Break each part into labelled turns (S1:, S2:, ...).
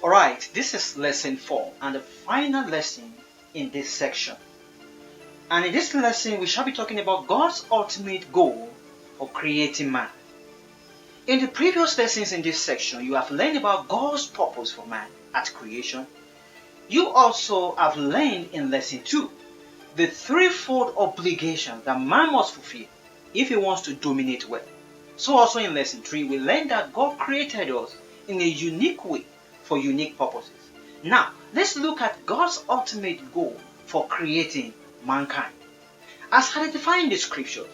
S1: Alright, this is lesson 4 and the final lesson in this section. And in this lesson, we shall be talking about God's ultimate goal for creating man. In the previous lessons in this section, you have learned about God's purpose for man at creation. You also have learned in lesson 2 the threefold obligation that man must fulfill if he wants to dominate well. So also in lesson 3, we learned that God created us in a unique way for unique purposes. Now, let's look at God's ultimate goal for creating mankind. As identified in the scriptures,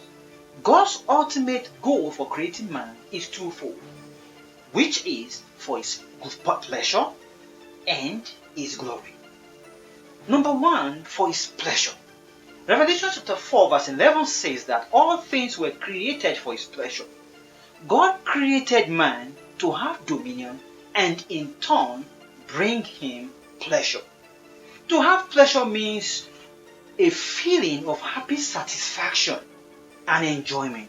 S1: God's ultimate goal for creating man is twofold, which is for his pleasure and his glory. Number 1, for his pleasure. Revelation chapter 4 verse 11 says that all things were created for his pleasure. God created man to have dominion and in turn bring him pleasure. To have pleasure means a feeling of happy satisfaction and enjoyment.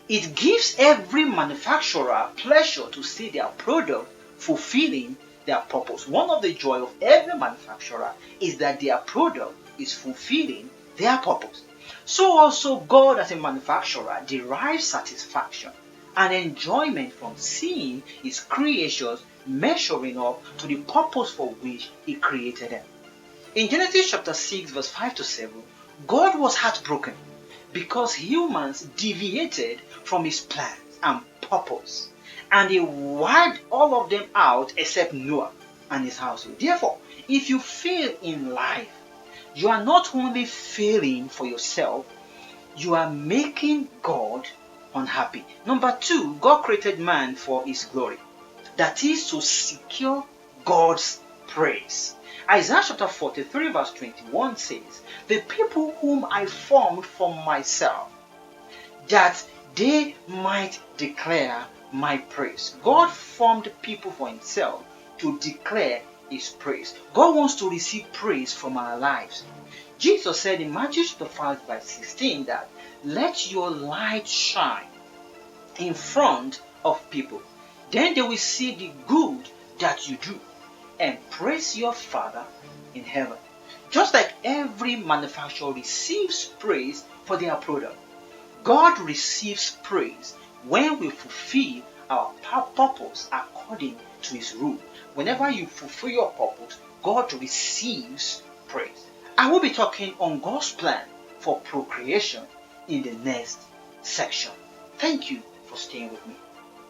S1: It gives every manufacturer pleasure to see their product fulfilling their purpose. One of the joy of every manufacturer is that their product is fulfilling their purpose. So also God as a manufacturer derives satisfaction and enjoyment from seeing his creations measuring up to the purpose for which he created them. In Genesis chapter 6 verse 5 to 7, God was heartbroken because humans deviated from his plans and purpose, and he wiped all of them out except Noah and his household. Therefore, if you fail in life, you are not only failing for yourself, you are making God unhappy. Number 2, God created man for his glory. That is to secure God's praise. Isaiah chapter 43 verse 21 says, the people whom I formed for myself, that they might declare my praise. God formed people for himself to declare his praise. God wants to receive praise from our lives. Jesus said in Matthew chapter 5 verse 16 that let your light shine in front of people. Then they will see the good that you do and praise your Father in heaven. Just like every manufacturer receives praise for their product, God receives praise when we fulfill our purpose according to his rule. Whenever you fulfill your purpose, God receives praise. I will be talking on God's plan for procreation in the next section. Thank you for staying with me.